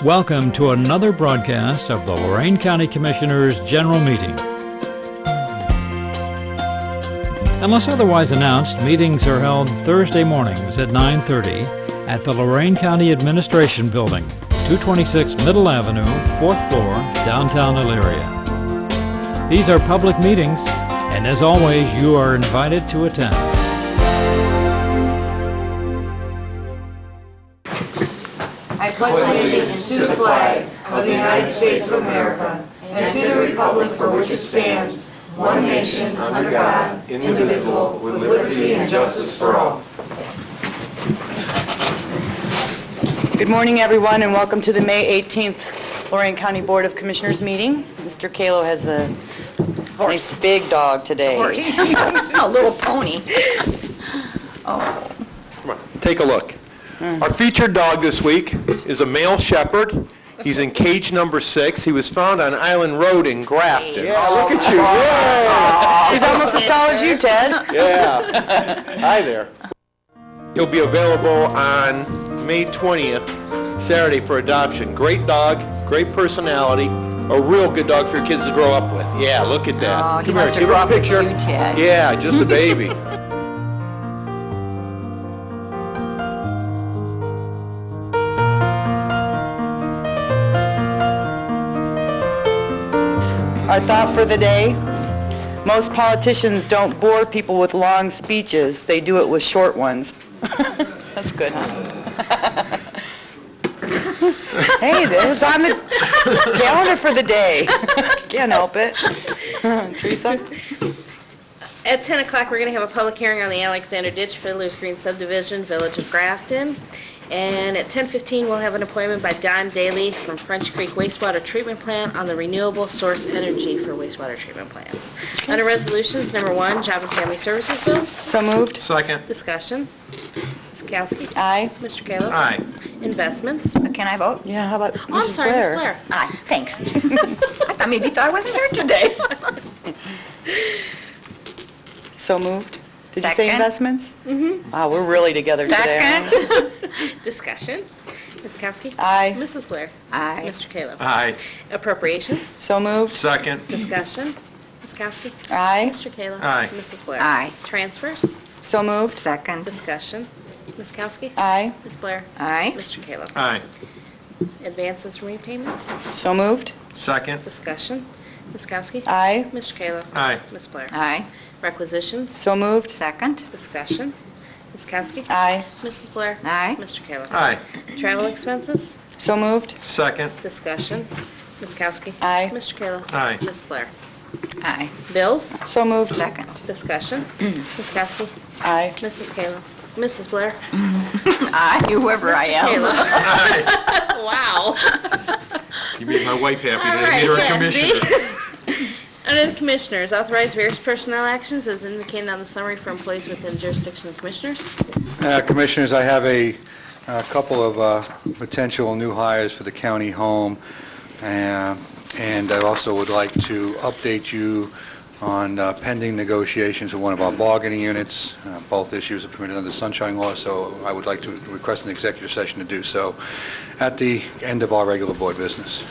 Welcome to another broadcast of the Lorain County Commissioners' General Meeting. Unless otherwise announced, meetings are held Thursday mornings at 9:30 at the Lorain County Administration Building, 226 Middle Avenue, 4th floor, downtown Elyria. These are public meetings, and as always, you are invited to attend. I pledge allegiance to the flag of the United States of America and to the republic for which it stands, one nation, under God, indivisible, with liberty and justice for all. Good morning, everyone, and welcome to the May 18th Lorain County Board of Commissioners meeting. Mr. Kalo has a nice big dog today. A little pony. Come on, take a look. Our featured dog this week is a male shepherd. He's in cage number 6. He was found on Island Road in Grafton. Yeah, look at you. Yeah. He's almost as tall as you, Ted. Yeah. Hi there. He'll be available on May 20th, Saturday, for adoption. Great dog, great personality, a real good dog for your kids to grow up with. Yeah, look at that. Oh, he Come must here, have give grown her a up with picture. you, Ted. Yeah, just a baby. Our thought for the day: most politicians don't bore people with long speeches. They do it with short ones. That's good, huh? Hey, that was on the calendar for the day. Can't help it. Teresa? At 10 o'clock, we're going to have a public hearing on the Alexander Ditch Fiddler's Green Subdivision, Village of Grafton. And at 10:15, we'll have an appointment by Don Daly from French Creek Wastewater Treatment Plant on the renewable source energy for wastewater treatment plants. Under resolutions, number 1, Job and Family Services bills. So moved. Second. Discussion. Ms. Kowski. Aye. Mr. Kayla. Aye. Investments. Can I vote? Yeah, how about Oh, I'm Mrs. sorry, Blair? Ms. Blair. Aye, thanks. I thought maybe I wasn't here today. So moved. Did you say Second. investments? Mm-hmm. Wow, we're really together today. aren't we? Second. Discussion. Ms. Kowski. Aye. Mrs. Blair. Aye. Mr. Kayla. Aye. Appropriations. So moved. Second. Discussion. Ms. Kowski. Aye. Mr. Kayla. Aye. Mrs. Blair. Aye. Transfers. So moved. Second. Discussion. Ms. Kowski. Aye. Ms. Blair. Aye. Mr. Kayla. Aye. Advances and repayments. So moved. Second. Discussion. Ms. Kowski. Aye. Mr. Kayla. Aye. Ms. Blair. Aye. Requisitions. So moved. Second. Discussion. Ms. Kowski. Aye. Mrs. Blair. Aye. Mr. Kayla. Aye. Travel expenses. So moved. Second. Discussion. Ms. Kowski. Aye. Mr. Kayla. Aye. Ms. Blair. Aye. Bills. So moved. Second. Discussion. Ms. Kowski. Aye. Mrs. Kayla. Mrs. Blair. Aye, whoever I am. Kayla. Aye. Wow. You made my wife happy All today. right, Made her a yeah, commissioner. see? Under the Commissioners, authorize various personnel actions as indicated on the summary for employees within jurisdiction of Commissioners. Commissioners, I have a couple of potential new hires for the county home, and I also would like to update you on pending negotiations of one of our bargaining units. Both issues are permitted under the Sunshine Law, so I would like to request an executive session to do so at the end of our regular board business.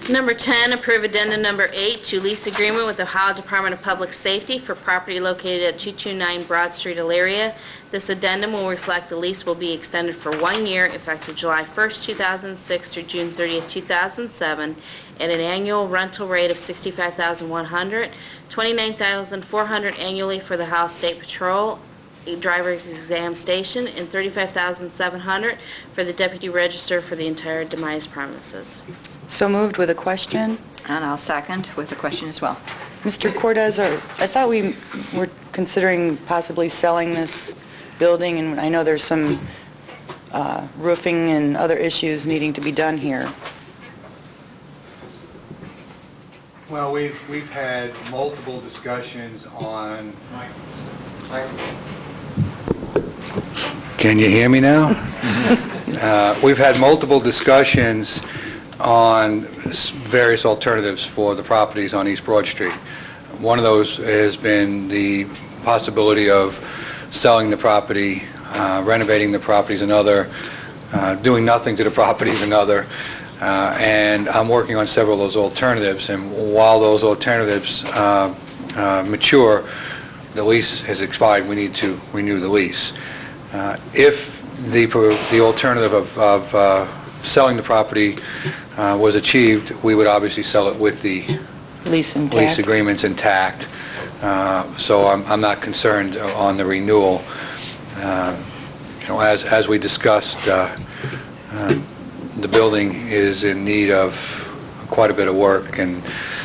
Number 10, approve addendum number 8 to lease agreement with the Ohio Department of Public Safety for property located at 229 Broad Street, Elyria. This addendum will reflect the lease will be extended for 1 year, effective July 1st, 2006 through June 30th, 2007, at an annual rental rate of $65,100, $29,400 annually for the Ohio State Patrol driver exam station, and $35,700 for the deputy register for the entire demised premises. So moved with a question. And I'll second with a question as well. Mr. Cortez, I thought we were considering possibly selling this building, and I know there's some roofing and other issues needing to be done here. Well, we've had multiple discussions on... Can you hear me now? We've had multiple discussions on various alternatives for the properties on East Broad Street. One of those has been the possibility of selling the property, renovating the properties. Another doing nothing to the property is another. And I'm working on several of those alternatives, and while those alternatives mature, the lease has expired, we need to renew the lease. If the alternative of selling the property was achieved, we would obviously sell it with the Lease intact. lease agreements intact. So I'm not concerned on the renewal. As we discussed, the building is in need of quite a bit of work, and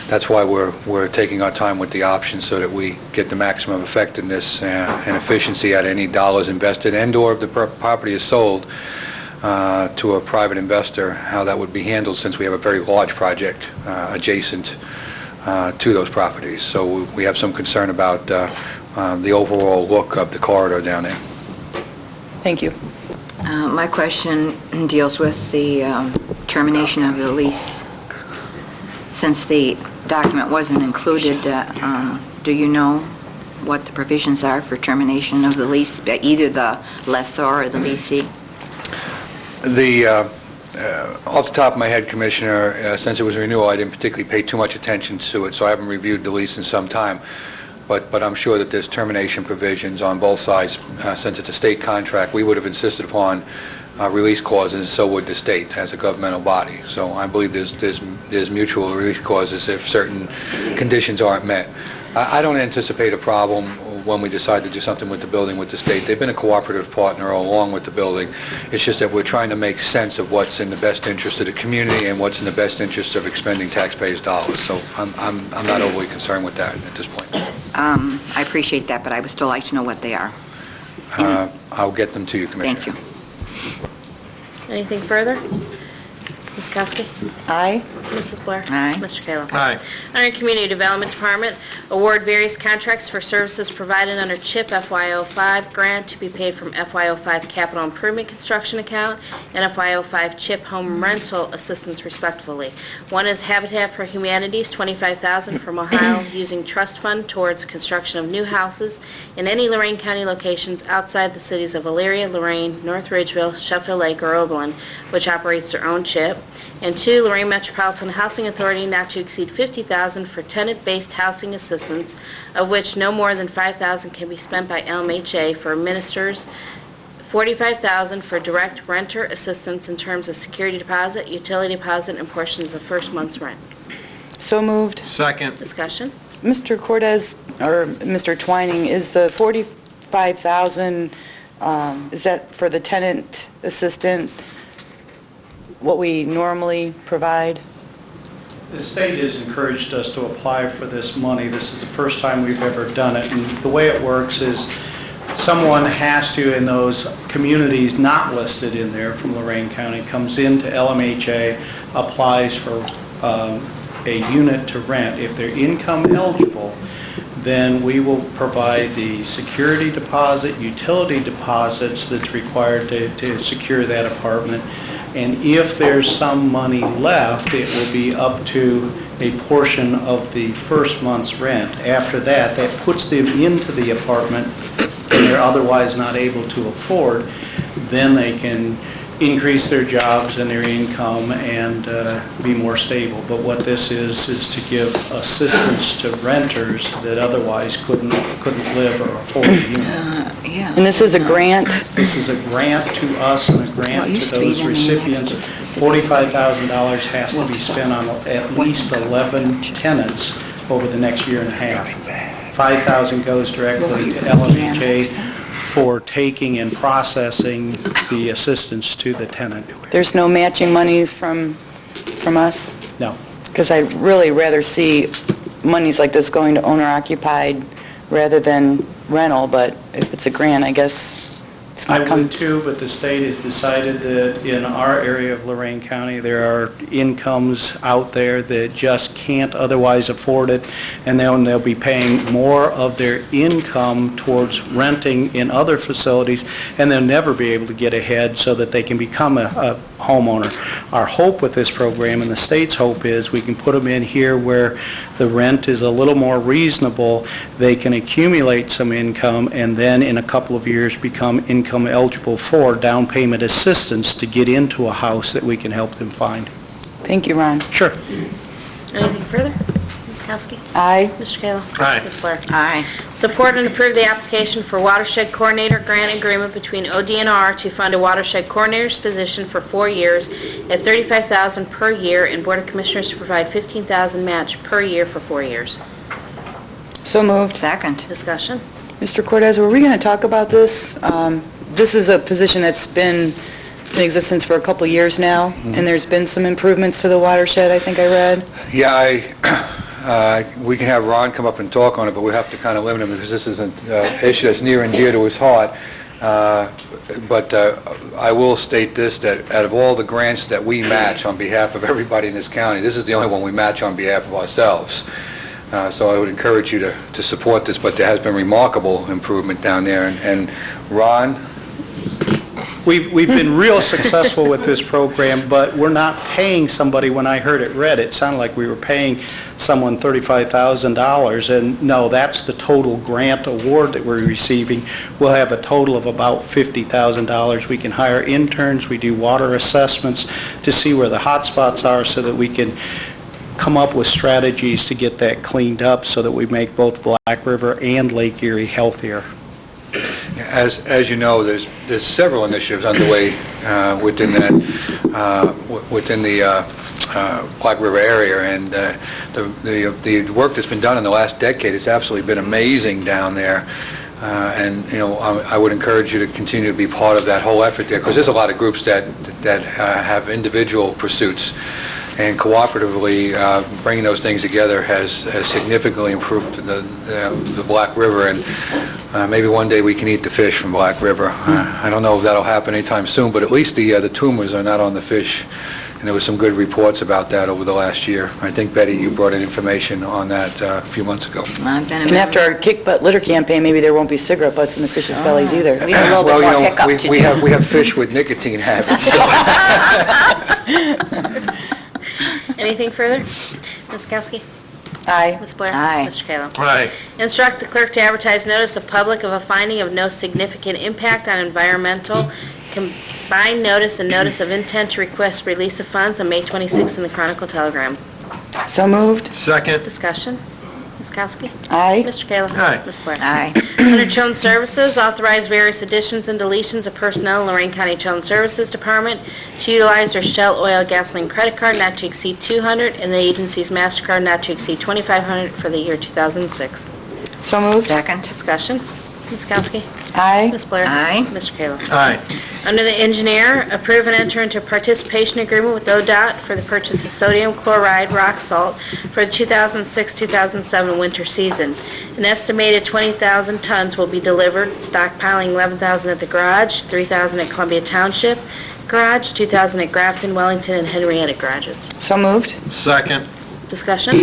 that's why we're taking our time with the option so that we get the maximum effectiveness and efficiency out of any dollars invested, and/or if the property is sold to a private investor, how that would be handled, since we have a very large project adjacent to those properties. So we have some concern about the overall look of the corridor down there. Thank you. My question deals with the termination of the lease. Since the document wasn't included, do you know what the provisions are for termination of the lease, either the lessor or the leasee? Off the top of my head, Commissioner, since it was a renewal, I didn't particularly pay too much attention to it, so I haven't reviewed the lease in some time. But I'm sure that there's termination provisions on both sides. Since it's a state contract, we would have insisted upon release clauses, and so would the state as a governmental body. So I believe there's mutual release clauses if certain conditions aren't met. I don't anticipate a problem when we decide to do something with the building with the state. They've been a cooperative partner along with the building. It's just that we're trying to make sense of what's in the best interest of the community and what's in the best interest of expending taxpayers' dollars. So I'm not overly concerned with that at this point. I appreciate that, but I would still like to know what they are. I'll get them to you, Commissioner. Thank you. Anything further? Ms. Kowski? Aye. Mrs. Blair? Aye. Mr. Kayla? Aye. Under Community Development Department, award various contracts for services provided under CHIP FY05 grant to be paid from FY05 Capital Improvement Construction Account and FY05 CHIP Home Rental Assistance respectively. One is Habitat for Humanity's $25,000 from Ohio using trust fund towards construction of new houses in any Lorain County locations outside the cities of Elyria, Lorain, North Ridgeville, Sheffield Lake, or Oberlin, which operates their own CHIP. And two, Lorain Metropolitan Housing Authority not to exceed $50,000 for tenant-based housing assistance, of which no more than $5,000 can be spent by LMHA for ministers, $45,000 for direct renter assistance in terms of security deposit, utility deposit, and portions of first month's rent. So moved. Second. Discussion? Mr. Cortez, or Mr. Twining, is the $45,000, is that for the tenant assistant, what we normally provide? The state has encouraged us to apply for this money. This is the first time we've ever done it. And the way it works is someone has to, in those communities not listed in there from Lorain County, comes into LMHA, applies for a unit to rent. If they're income eligible, then we will provide the security deposit, utility deposits that's required to secure that apartment. And if there's some money left, it will be up to a portion of the first month's rent. After that, that puts them into the apartment and they're otherwise not able to afford. Then they can increase their jobs and their income and be more stable. But what this is to give assistance to renters that otherwise couldn't live or afford a unit. Yeah. And this is a grant? This is a grant to us and a grant to those recipients. $45,000 has to be spent on at least 11 tenants over the next year and a half. $5,000 goes directly to LMHA for taking and processing the assistance to the tenant. There's no matching monies from us? No. Because I'd really rather see monies like this going to owner-occupied rather than rental, but if it's a grant, I guess it's not I coming. would too, but the state has decided that in our area of Lorain County, there are incomes out there that just can't otherwise afford it, and they'll be paying more of their income towards renting in other facilities, and they'll never be able to get ahead so that they can become a homeowner. Our hope with this program, and the state's hope, is we can put them in here where the rent is a little more reasonable. They can accumulate some income and then in a couple of years become income eligible for down payment assistance to get into a house that we can help them find. Thank you, Ron. Sure. Anything further? Ms. Kowski? Aye. Mr. Kayla? Aye. Ms. Blair? Aye. Support and approve the application for Watershed Coordinator Grant Agreement between ODNR to fund a Watershed Coordinator's position for 4 years at $35,000 per year, and Board of Commissioners to provide $15,000 match per year for 4 years. So moved. Second. Discussion? Mr. Cortez, were we going to talk about this? This is a position that's been in existence for a couple of years now, and there's been some improvements to the watershed, I think I read. Yeah, we can have Ron come up and talk on it, but we have to kind of limit him because this is an issue that's near and dear to his heart. But I will state this, that out of all the grants that we match on behalf of everybody in this county, this is the only one we match on behalf of ourselves. So I would encourage you to support this, but there has been remarkable improvement down there. And Ron? We've been real successful with this program, but we're not paying somebody. When I heard it read, it sounded like we were paying someone $35,000, and no, that's the total grant award that we're receiving. We'll have a total of about $50,000. We can hire interns, we do water assessments to see where the hot spots are so that we can come up with strategies to get that cleaned up so that we make both Black River and Lake Erie healthier. As you know, there's several initiatives underway within that within the Black River area, and the work that's been done in the last decade has absolutely been amazing down there. And I would encourage you to continue to be part of that whole effort there, because there's a lot of groups that have individual pursuits, and cooperatively bringing those things together has significantly improved the Black River, and maybe one day we can eat the fish from Black River. I don't know if that'll happen anytime soon, but at least the tumors are not on the fish, and there was some good reports about that over the last year. I think, Betty, you brought in information on that a few months ago. I've been a And after our kick butt litter campaign, maybe there won't be cigarette butts in the fish's bellies either. We have a little bit more pickup to do. We have fish with nicotine habits. So. Anything further? Ms. Kowski? Aye. Ms. Blair? Aye. Mr. Kayla? Aye. Instruct the clerk to advertise notice of public of a finding of no significant impact on environmental, combined notice and notice of intent to request release of funds on May 26 in the Chronicle Telegram. So moved. Second. Discussion. Ms. Kowski? Aye. Mr. Kayla? Aye. Ms. Blair? Aye. Under Children's Services, authorize various additions and deletions of personnel in Lorain County Children's Services Department to utilize their Shell Oil Gasoline Credit Card not to exceed $200 and the agency's MasterCard not to exceed $2,500 for the year 2006. So moved. Second. Discussion. Ms. Kowski? Aye. Ms. Blair? Aye. Mr. Kayla? Aye. Under the engineer, approve and enter into a participation agreement with ODOT for the purchase of sodium chloride rock salt for the 2006-2007 winter season. An estimated 20,000 tons will be delivered, stockpiling 11,000 at the garage, 3,000 at Columbia Township garage, 2,000 at Grafton, Wellington, and Henrietta garages. So moved. Second. Discussion?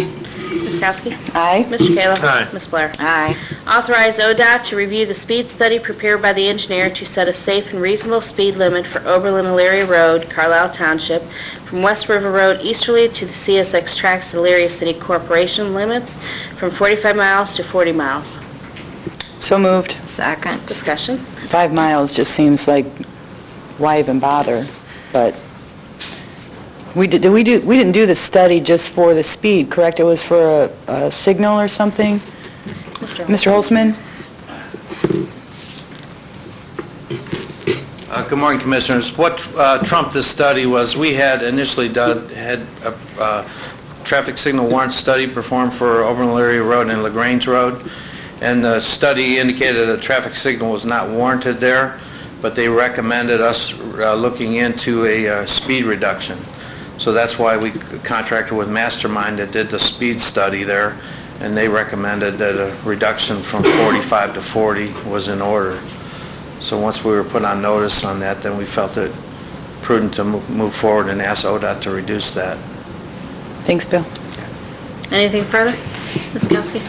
Ms. Kowski? Aye. Mr. Kayla? Aye. Ms. Blair? Aye. Authorize ODOT to review the speed study prepared by the engineer to set a safe and reasonable speed limit for Oberlin-Elyria Road, Carlisle Township, from West River Road easterly to the CSX tracks Elyria City Corporation limits from 45 miles to 40 miles. So moved. Second. Discussion? 5 miles just seems like, why even bother? But we didn't do the study just for the speed, correct? It was for a signal or something? Mr. Holzman? Good morning, Commissioners. What trumped this study was we had initially had a traffic signal warrant study performed for Oberlin-Elyria Road and LaGrange Road, and the study indicated a traffic signal was not warranted there, but they recommended us looking into a speed reduction. So that's why we contracted with Mastermind that did the speed study there, and they recommended that a reduction from 45 to 40 was in order. So once we were put on notice on that, then we felt it prudent to move forward and ask ODOT to reduce that. Thanks, Bill. Anything further? Ms. Kowski?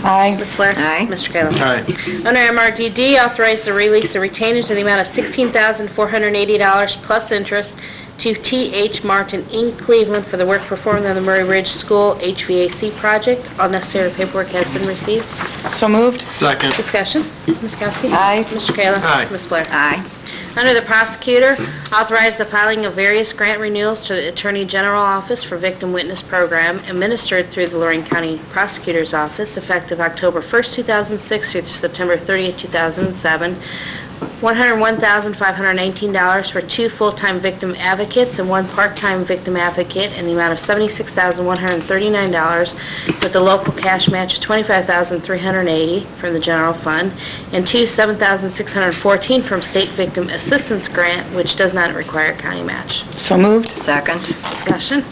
Aye. Ms. Blair? Aye. Mr. Kayla? Aye. Under MRDD, authorize the release of retainage in the amount of $16,480 plus interest to T.H. Martin, Inc., Cleveland, for the work performed on the Murray Ridge School HVAC project. All necessary paperwork has been received. So moved. Second. Discussion. Ms. Kowski? Aye. Mr. Kayla? Aye. Ms. Blair? Aye. Under the prosecutor, authorize the filing of various grant renewals to the Attorney General Office for Victim Witness Program administered through the Lorain County Prosecutor's Office effective October 1st, 2006 through September 30th, 2007. $101,519 for 2 full-time victim advocates and 1 part-time victim advocate in the amount of $76,139 with the local cash match of $25,380 from the general fund and 2 $7,614 from state victim assistance grant, which does not require a county match. So moved. Second. Discussion.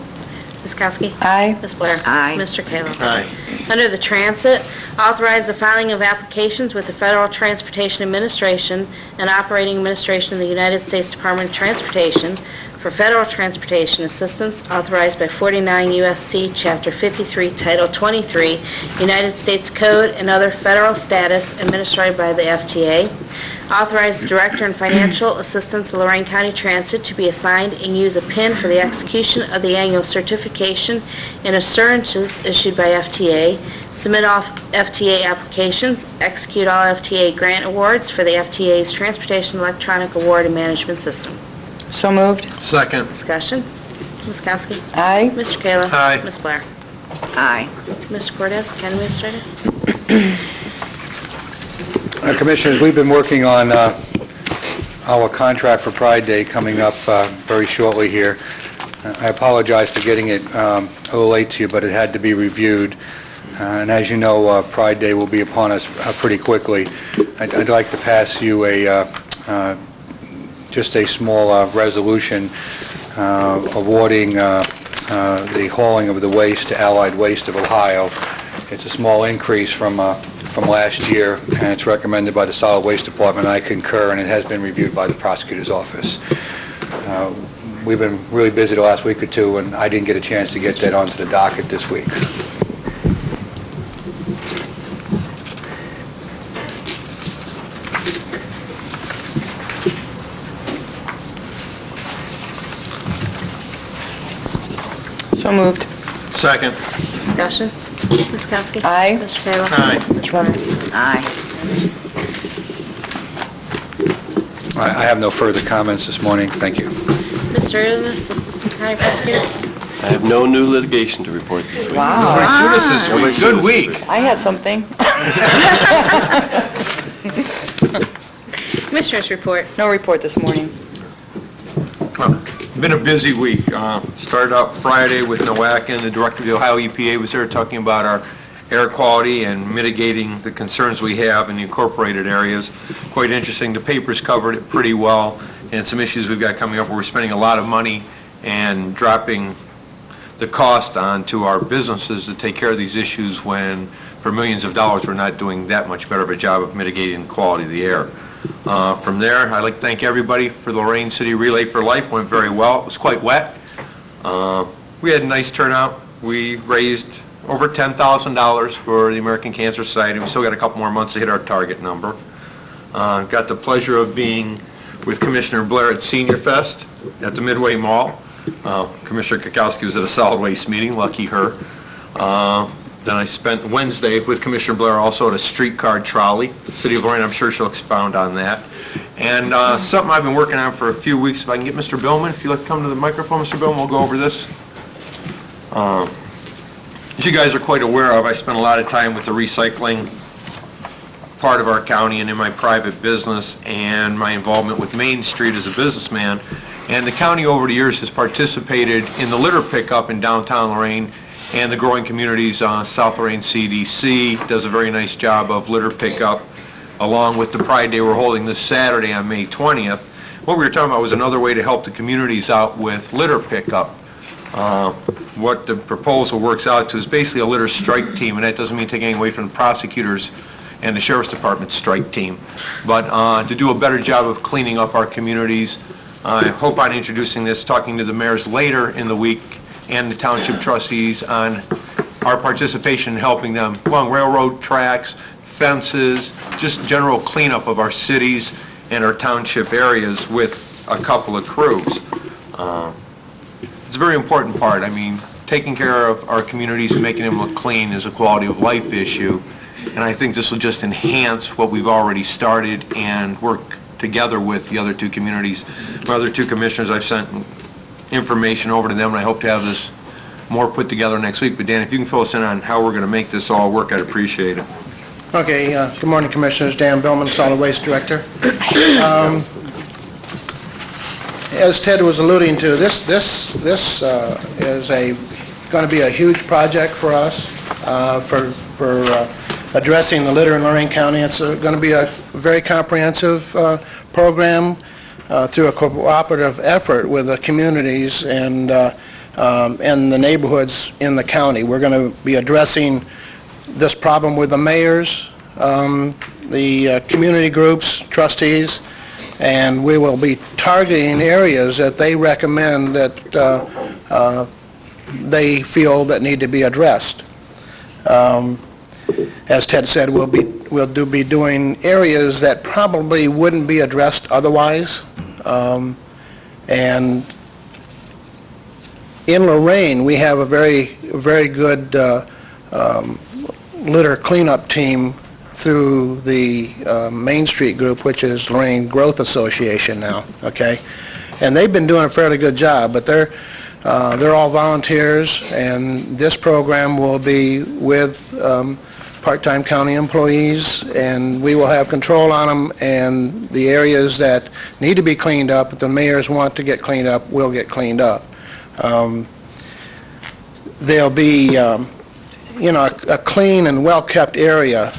Ms. Kowski? Aye. Ms. Blair? Aye. Mr. Kayla? Aye. Under the Transit, authorize the filing of applications with the Federal Transportation Administration and Operating Administration of the United States Department of Transportation for federal transportation assistance authorized by 49 U.S.C. Chapter 53, Title 23, United States Code, and other federal status administered by the FTA. Authorize the Director and Financial Assistance of Lorain County Transit to be assigned and use a PIN for the execution of the annual certification and assurances issued by FTA, submit all FTA applications, execute all FTA grant awards for the FTA's Transportation Electronic Award and Management System. So moved. Second. Discussion. Ms. Kowski? Aye. Mr. Kayla? Aye. Ms. Blair? Aye. Mr. Cortez, County Administrator? Commissioners, we've been working on our contract for Pride Day coming up very shortly here. I apologize for getting it a little late to you, but it had to be reviewed. And as you know, Pride Day will be upon us pretty quickly. I'd like to pass you just a small resolution awarding the hauling of the waste to Allied Waste of Ohio. It's a small increase from last year, and it's recommended by the Solid Waste Department. I concur, and it has been reviewed by the prosecutor's office. We've been really busy the last week or two, and I didn't get a chance to get that onto the docket this week. So moved. Second. Discussion. Ms. Kowski? Aye. Mr. Kayla? Aye. Ms. Cortez? Aye. I have no further comments this morning. Thank you. Mr. Ernest, Assistant County Prosecutor? I have no new litigation to report this week. Wow. Nobody sued us this week. Good week. I have something. Commissioners report. No report this morning. Been a busy week. Started out Friday with Nowackin. The Director of the Ohio EPA was there talking about our air quality and mitigating the concerns we have in the incorporated areas. Quite interesting. The papers covered it pretty well, and some issues we've got coming up where we're spending a lot of money and dropping the cost onto our businesses to take care of these issues when, for millions of dollars, we're not doing that much better of a job of mitigating the quality of the air. From there, I'd like to thank everybody for the Lorain City Relay for Life. Went very well. It was quite wet. We had a nice turnout. We raised over $10,000 for the American Cancer Society. We still got a couple more months to hit our target number. Got the pleasure of being with Commissioner Blair at Senior Fest at the Midway Mall. Commissioner Kukowski was at a solid waste meeting. Lucky her. Then I spent Wednesday with Commissioner Blair also at a streetcar trolley. City of Lorain, I'm sure she'll expound on that. And something I've been working on for a few weeks, if I can get Mr. Billman, if you'd like to come to the microphone, Mr. Billman, we'll go over this. As you guys are quite aware of, I spent a lot of time with the recycling part of our county and in my private business and my involvement with Main Street as a businessman. And the county over the years has participated in the litter pickup in downtown Lorain and the growing communities. South Lorain CDC does a very nice job of litter pickup, along with the Pride Day we're holding this Saturday on May 20th. What we were talking about was another way to help the communities out with litter pickup. What the proposal works out to is basically a litter strike team, and that doesn't mean taking anything away from the prosecutors and the Sheriff's Department strike team, but to do a better job of cleaning up our communities. I hope on introducing this, talking to the mayors later in the week and the township trustees on our participation in helping them along railroad tracks, fences, just general cleanup of our cities and our township areas with a couple of crews. It's a very important part. I mean, taking care of our communities and making them look clean is a quality of life issue, and I think this will just enhance what we've already started and work together with the other two communities. My other two commissioners, I've sent information over to them, and I hope to have this more put together next week. But Dan, if you can fill us in on how we're going to make this all work, I'd appreciate it. Okay, good morning, Commissioners. Dan Billman, Solid Waste Director. As Ted was alluding to, this is going to be a huge project for us for addressing the litter in Lorain County. It's going to be a very comprehensive program through a cooperative effort with the communities and the neighborhoods in the county. We're going to be addressing this problem with the mayors, the community groups, trustees, and we will be targeting areas that they recommend that they feel that need to be addressed. As Ted said, we'll be doing areas that probably wouldn't be addressed otherwise. And in Lorain, we have a very good litter cleanup team through the Main Street group, which is Lorain Growth Association now, okay? And they've been doing a fairly good job, but they're all volunteers, and this program will be with part-time county employees, and we will have control on them, and the areas that need to be cleaned up, if the mayors want to get cleaned up, will get cleaned up. There'll be a clean and well-kept area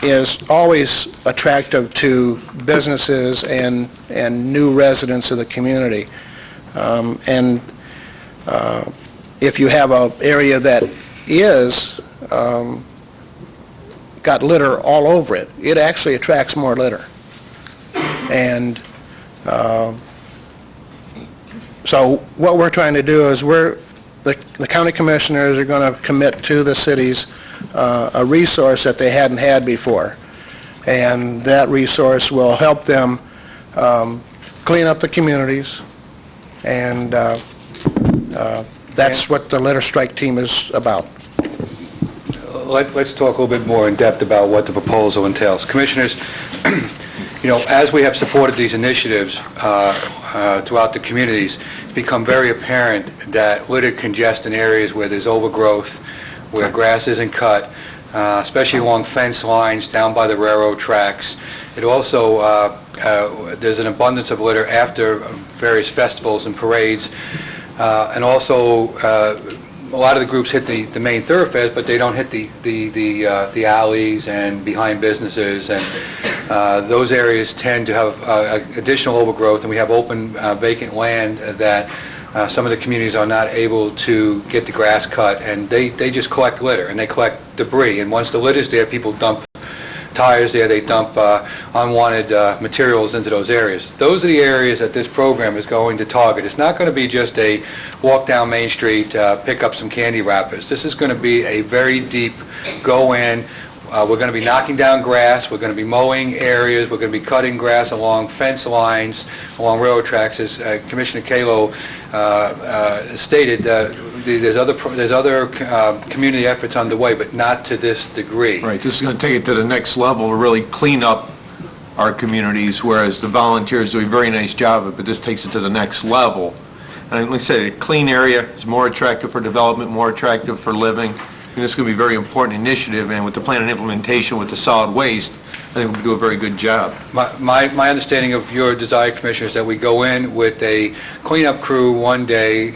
is always attractive to businesses and new residents of the community. And if you have an area that is got litter all over it, it actually attracts more litter. And so what we're trying to do is the county commissioners are going to commit to the cities a resource that they hadn't had before. And that resource will help them clean up the communities, and that's what the litter strike team is about. Let's talk a little bit more in depth about what the proposal entails. Commissioners, as we have supported these initiatives throughout the communities, it's become very apparent that litter congests in areas where there's overgrowth, where grass isn't cut, especially along fence lines down by the railroad tracks. It also, there's an abundance of litter after various festivals and parades, and also a lot of the groups hit the main thoroughfares, but they don't hit the alleys and behind businesses, and those areas tend to have additional overgrowth, and we have open vacant land that some of the communities are not able to get the grass cut, and they just collect litter, and they collect debris, and once the litter's there, people dump tires there, they dump unwanted materials into those areas. Those are the areas that this program is going to target. It's not going to be just a walk down Main Street, pick up some candy wrappers. This is going to be a very deep go in. We're going to be knocking down grass, we're going to be mowing areas, we're going to be cutting grass along fence lines, along railroad tracks. As Commissioner Kalo stated, there's other community efforts underway, but not to this degree. Right, this is going to take it to the next level, to really clean up our communities, whereas the volunteers do a very nice job of it, but this takes it to the next level. And like I say, a clean area is more attractive for development, more attractive for living. And this is going to be a very important initiative, and with the plan and implementation with the solid waste, I think we'll do a very good job. My understanding of your desire, Commissioner, is that we go in with a cleanup crew one day,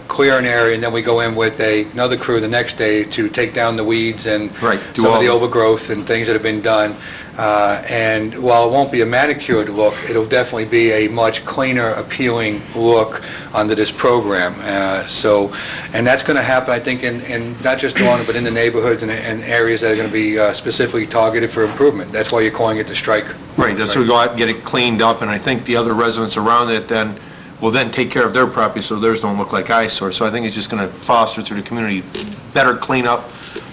clear an area, and then we go in with another crew the next day to take down the weeds and some of the overgrowth and things that have been done. And while it won't be a manicured look, it'll definitely be a much cleaner, appealing look under this program. And that's going to happen, I think, in not just Lorain, but in the neighborhoods and areas that are going to be specifically targeted for improvement. That's why you're calling it the strike. Right, that's why we go out and get it cleaned up, and I think the other residents around it then will then take care of their property so theirs don't look like eyesores. So I think it's just going to foster through the community better cleanup,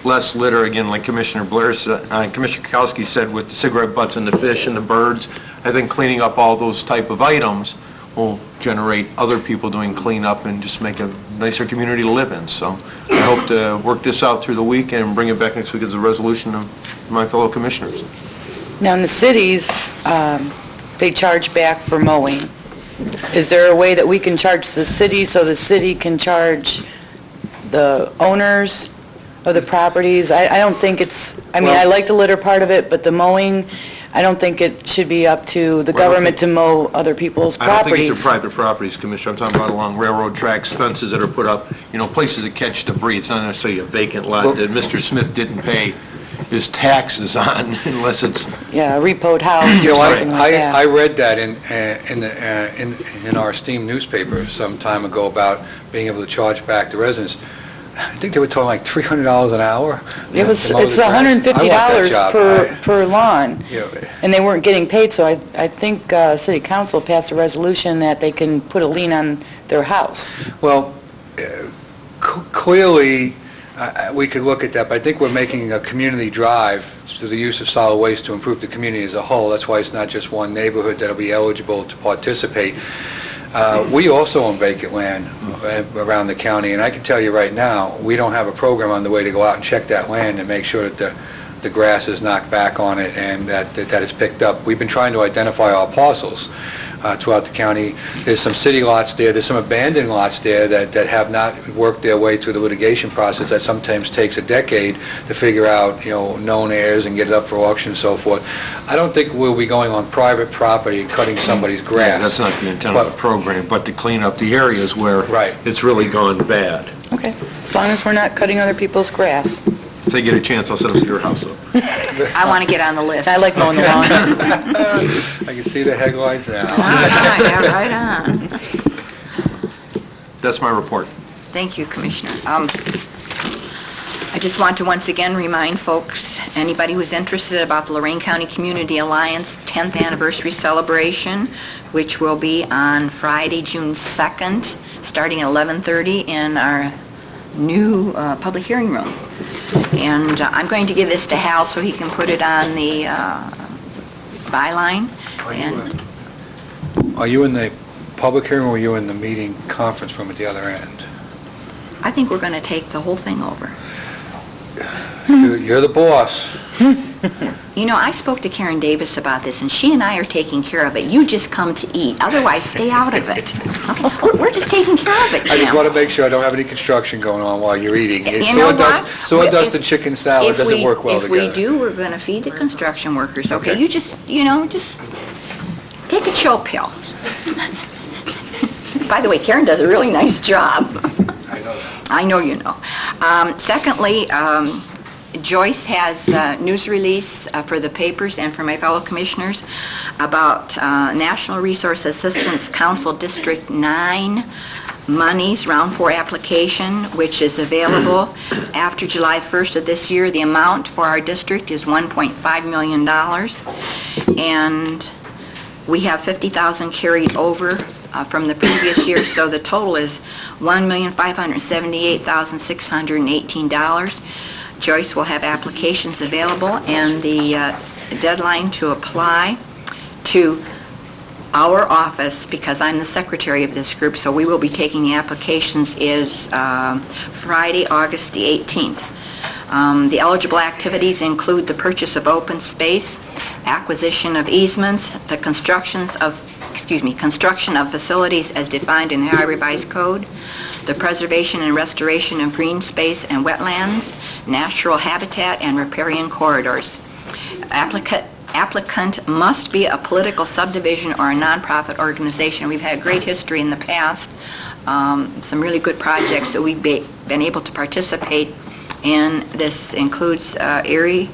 less litter, again, like Commissioner Blair said, Commissioner Kukowski said, with the cigarette butts and the fish and the birds. I think cleaning up all those type of items will generate other people doing cleanup and just make a nicer community to live in. So I hope to work this out through the week and bring it back next week as a resolution of my fellow commissioners. Now, in the cities, they charge back for mowing. Is there a way that we can charge the city so the city can charge the owners of the properties? I don't think it's, I mean, I like the litter part of it, but the mowing, I don't think it should be up to the government to mow other people's I don't think properties. it's your private properties, Commissioner. I'm talking about along railroad tracks, fences that are put up, places that catch debris. It's not necessarily a vacant lot that Mr. Smith didn't pay his taxes on unless it's... Yeah, a repoed house or something like that. I read that in our esteemed newspaper some time ago about being able to charge back the residents. I think they were talking like $300 an hour. It's $150 per lawn, and they weren't getting paid, so I think City Council passed a resolution that they can put a lien on their house. Well, clearly, we could look at that, but I think we're making a community drive through the use of solid waste to improve the community as a whole. That's why it's not just one neighborhood that'll be eligible to participate. We also own vacant land around the county, and I can tell you right now, we don't have a program on the way to go out and check that land and make sure that the grass is knocked back on it and that it's picked up. We've been trying to identify our parcels throughout the county. There's some city lots there, there's some abandoned lots there that have not worked their way through the litigation process that sometimes takes a decade to figure out, known heirs and get it up for auction and so forth. I don't think we'll be going on private property and cutting somebody's grass. Yeah, that's not the intent of the program, but to clean up the areas where it's really gone bad. Okay, as long as we're not cutting other people's grass. If I get a chance, I'll set up your house up. I want to get on the list. I like mowing the lawn. I can see the headlines now. Right on. That's my report. Thank you, Commissioner. I just want to once again remind folks, anybody who's interested about the Lorain County Community Alliance 10th anniversary celebration, which will be on Friday, June 2nd, starting at 11:30 in our new public hearing room. And I'm going to give this to Hal so he can put it on the byline. Are you in the public hearing or are you in the meeting conference room at the other end? I think we're going to take the whole thing over. You're the boss. I spoke to Karen Davis about this, and she and I are taking care of it. You just come to eat. Otherwise, stay out of it. Okay? We're just taking care of it, Jim. I just want to make sure I don't have any construction going on while you're eating. You know what? Sawdust and chicken salad doesn't work well together. If we do, we're going to feed the construction workers, okay? You just take a chill pill. By the way, Karen does a really nice job. I know that. I know you know. Secondly, Joyce has a news release for the papers and for my fellow commissioners about National Resource Assistance Council District 9 monies, round 4 application, which is available after July 1st of this year. The amount for our district is $1.5 million, and we have $50,000 carried over from the previous year, so the total is $1,578,618. Joyce will have applications available, and the deadline to apply to our office, because I'm the secretary of this group, so we will be taking the applications, is Friday, August the 18th. The eligible activities include the purchase of open space, acquisition of easements, the construction of facilities as defined in the Ohio Revised Code, the preservation and restoration of green space and wetlands, natural habitat, and riparian corridors. Applicant must be a political subdivision or a nonprofit organization. We've had a great history in the past, some really good projects that we've been able to participate in. This includes Erie,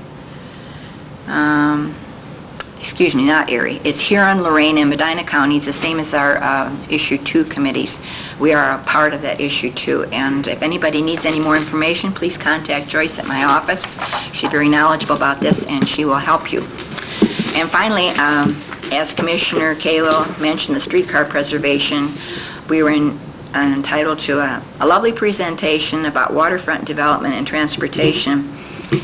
not Erie. It's Huron, Lorain, and Medina counties, the same as our Issue 2 committees. We are a part of that Issue 2, and if anybody needs any more information, please contact Joyce at my office. She's very knowledgeable about this, and she will help you. And finally, as Commissioner Kalo mentioned, the streetcar preservation, we were entitled to a lovely presentation about waterfront development and transportation,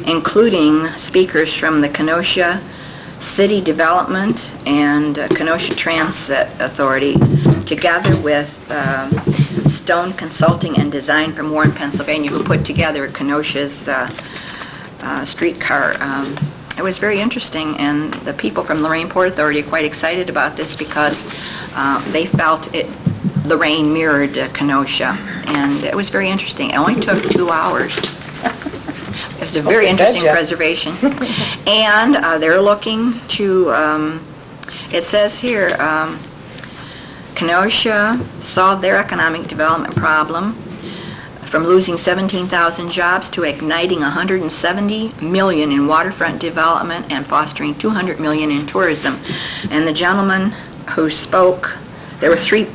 including speakers from the Kenosha City Development and Kenosha Transit Authority. together with Stone Consulting and Design from Warren, Pennsylvania, who put together Kenosha's streetcar. It was very interesting, and the people from Lorain Port Authority are quite excited about this because they felt Lorain mirrored Kenosha, and it was very interesting. It only took 2 hours. It was a very interesting preservation. And they're looking to, it says here, Kenosha solved their economic development problem from losing 17,000 jobs to igniting $170 million in waterfront development and fostering $200 million in tourism. And the gentleman who spoke, there were 3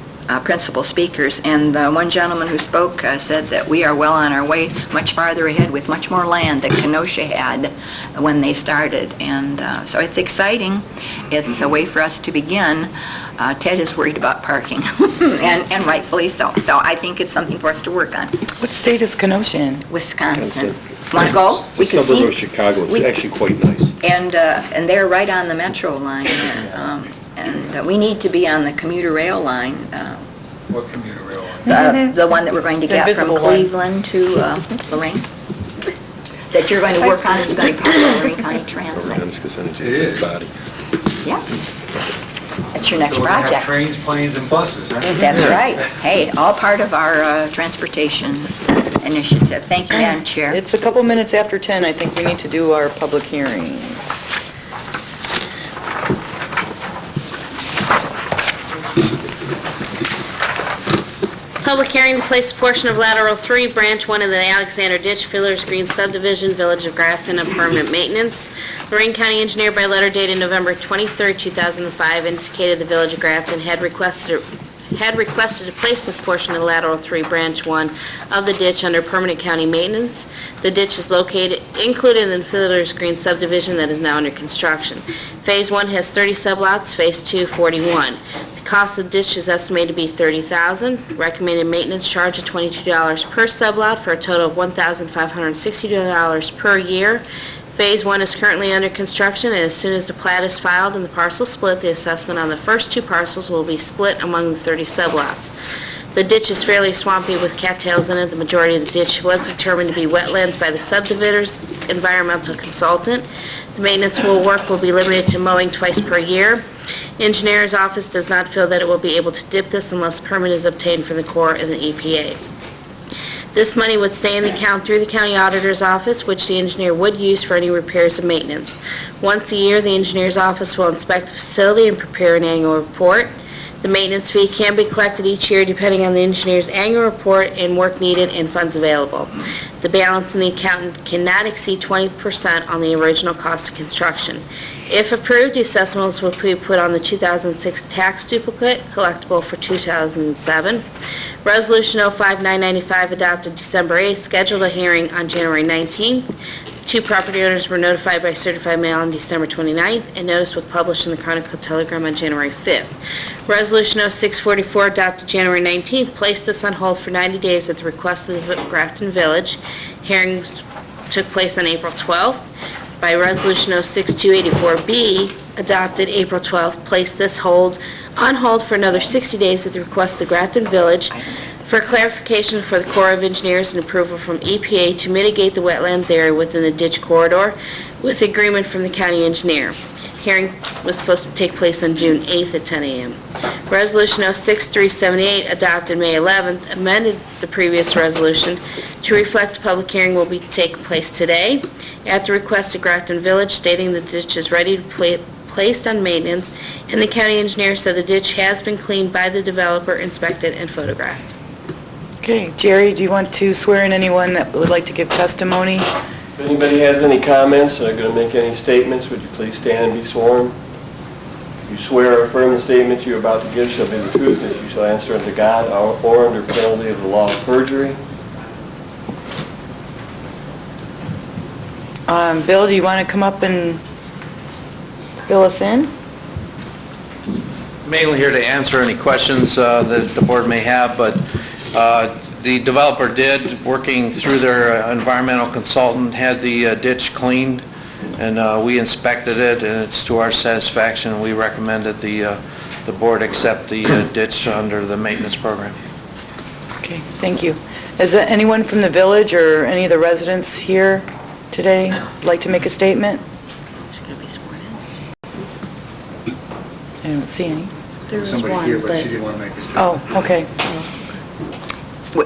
principal speakers, and the one gentleman who spoke said that we are well on our way, much farther ahead with much more land than Kenosha had when they started. And so it's exciting. It's a way for us to begin. Ted is worried about parking, and rightfully so. So I think it's something for us to work on. What state is Kenosha in? Wisconsin. Want to go? It's a suburb of Chicago. It's actually quite nice. And they're right on the metro line. And we need to be on the commuter rail line. What commuter rail line? The one that we're going to get from invisible one. Cleveland to Lorain. That you're going to work on is going to be part of Lorain County Transit. It is. Body. Yes. That's your next So we're gonna have project. trains, planes, and buses, huh? That's right. Hey, all part of our transportation initiative. Thank you, Madam Chair. It's a couple minutes after 10. I think we need to do our public hearing. Public hearing to place a portion of lateral 3, branch 1 of the Alexander Ditch, Fillers Green subdivision, Village of Grafton, on permanent maintenance. Lorain County Engineer by letter dated November 23, 2005, indicated the Village of Grafton had requested to place this portion of the lateral 3, branch 1 of the ditch under permanent county maintenance. The ditch is included in the Fillers Green subdivision that is now under construction. Phase 1 has 30 sublots, Phase 2, 41. Cost of the ditch is estimated to be $30,000. Recommended maintenance charge of $22 per sublot for a total of $1,562 per year. Phase 1 is currently under construction, and as soon as the plat is filed and the parcel split, the assessment on the first 2 parcels will be split among the 30 sublots. The ditch is fairly swampy with cattails in it. The majority of the ditch was determined to be wetlands by the subdivider's environmental consultant. The maintenance work will be limited to mowing twice per year. Engineer's office does not feel that it will be able to dip this unless permit is obtained from the Corps and the EPA. This money would stay in the account through the county auditor's office, which the engineer would use for any repairs and maintenance. Once a year, the engineer's office will inspect the facility and prepare an annual report. The maintenance fee can be collected each year depending on the engineer's annual report and work needed and funds available. The balance in the account cannot exceed 20% on the original cost of construction. If approved, the assessments will be put on the 2006 tax duplicate collectible for 2007. Resolution 05995 adopted December 8th, scheduled a hearing on January 19th. 2 property owners were notified by certified mail on December 29th, and notice was published in the Chronicle Telegram on January 5th. Resolution 0644 adopted January 19th placed this on hold for 90 days at the request of the Grafton Village. Hearings took place on April 12th. By Resolution 06284B, adopted April 12th, placed this on hold for another 60 days at the request of the Grafton Village for clarification for the Corps of Engineers and approval from EPA to mitigate the wetlands area within the ditch corridor with agreement from the county engineer. Hearing was supposed to take place on June 8th at 10 a.m. Resolution 06378 adopted May 11th amended the previous resolution to reflect the public hearing will be taking place today at the request of Grafton Village, stating the ditch is ready to be placed on maintenance, and the county engineer said the ditch has been cleaned by the developer, inspected, and photographed. Okay, Jerry, do you want to swear in anyone that would like to give testimony? If anybody has any comments or going to make any statements, would you please stand and be sworn? If you swear or affirm the statements you're about to give shall be the truth, as you shall answer unto God or under penalty of the law of perjury. Bill, do you want to come up and fill us in? Mainly here to answer any questions that the board may have, but the developer did, working through their environmental consultant, had the ditch cleaned, and we inspected it, and it's to our satisfaction. We recommended the the board accept the ditch under the maintenance program. Okay, thank you. Is there anyone from the village or any of the residents here today like to make a statement? She's going to be sworn in. I don't see any. There was Somebody one, here, but but she didn't want to make a statement. Oh, okay.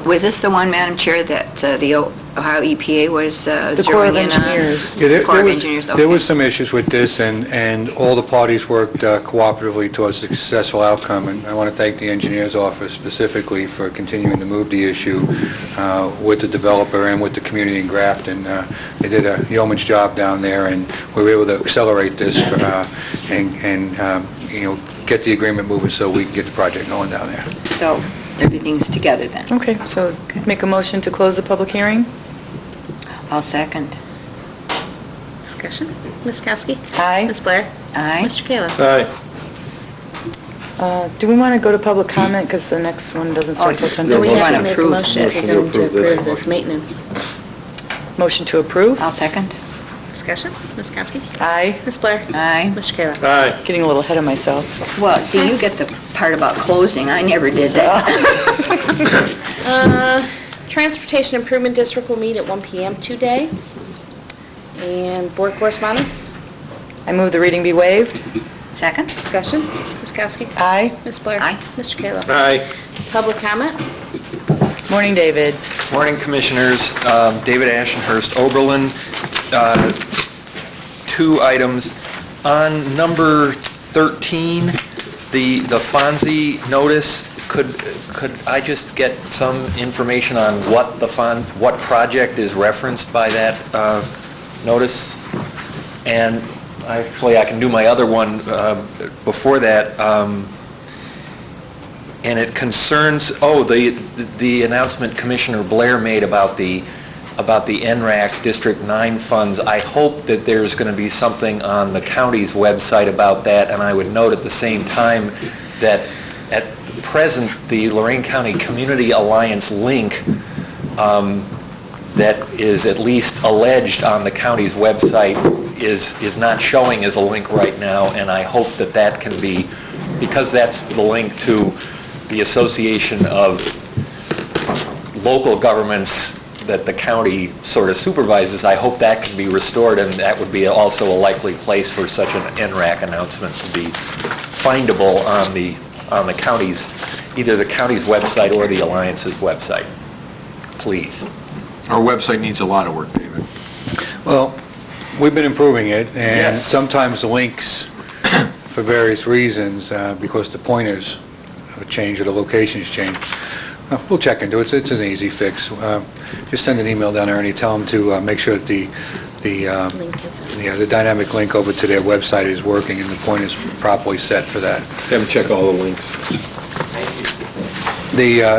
Was this the one, Madam Chair, that the Ohio EPA was The Corps of zeroing in on? Engineers. Yeah, Corps of Engineers, there okay. was some issues with this, and all the parties worked cooperatively towards a successful outcome, and I want to thank the engineer's office specifically for continuing to move the issue with the developer and with the community in Grafton. They did a yeoman's job down there, and we were able to accelerate this and get the agreement moving so we can get the project going down there. So everything's together then. Okay, so make a motion to close the public hearing? I'll second. discussion. Ms. Kowski? Aye. Ms. Blair? Aye. Mr. Kayla? Aye. Do we want to go to public comment, because the next one doesn't start till Then 10:30? we wanna have to make a approve motion this. for them to approve this maintenance. Motion to approve? I'll second. Discussion. Ms. Kowski? Aye. Ms. Blair? Aye. Mr. Kayla? Aye. Getting a little ahead of myself. Well, see, you get the part about closing. I never did that. Transportation Improvement District will meet at 1 PM today. And board correspondence? I move the reading be waived. Second? Discussion. Ms. Kowski? Aye. Ms. Blair? Aye. Mr. Kayla? Aye. Public comment? Morning, David. Morning, Commissioners. David Ashenhurst, Oberlin. Two items. On number 13, the Fonzie notice, could I just get some information on what what project is referenced by that notice? And actually, I can do my other one before that. And it concerns, the announcement Commissioner Blair made about the NRAC District 9 funds. I hope that there's going to be something on the county's website about that, and I would note at the same time that at present, the Lorain County Community Alliance link that is at least alleged on the county's website is not showing as a link right now, and I hope that that can be, because that's the link to the Association of Local Governments that the county sort of supervises. I hope that can be restored, and that would be also a likely place for such an NRAC announcement to be findable on the county's, either the county's website or the Alliance's website. Please. Our website needs a lot of work, David. Well, we've been improving it, and Yes. sometimes the links, for various reasons, because the pointers have changed or the locations change, we'll check into it. It's an easy fix. Just send an email down there and you tell them to make sure that the dynamic link over to their website is working and the point is properly set for that. Have them check all the links.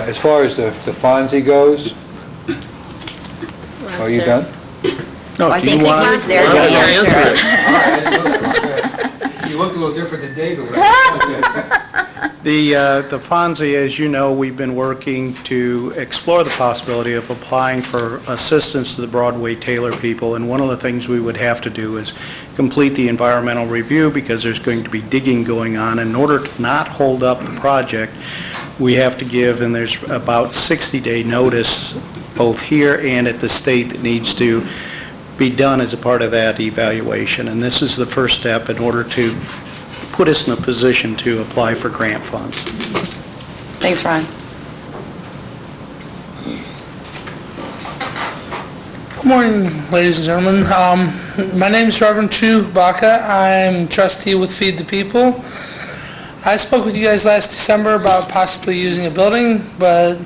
As far as the Fonzie goes, are you done? No, I do you think he want- was there. Why don't you answer it? You look a little different than David. The Fonzie, as you know, we've been working to explore the possibility of applying for assistance to the Broadway Taylor people, and one of the things we would have to do is complete the environmental review, because there's going to be digging going on. In order to not hold up the project, we have to give, and there's about 60-day notice, both here and at the state, that needs to be done as a part of that evaluation. And this is the first step in order to put us in a position to apply for grant funds. Thanks, Ron. Good morning, ladies and gentlemen. My name is Reverend Chu Baca. I'm trustee with Feed the People. I spoke with you guys last December about possibly using a building, but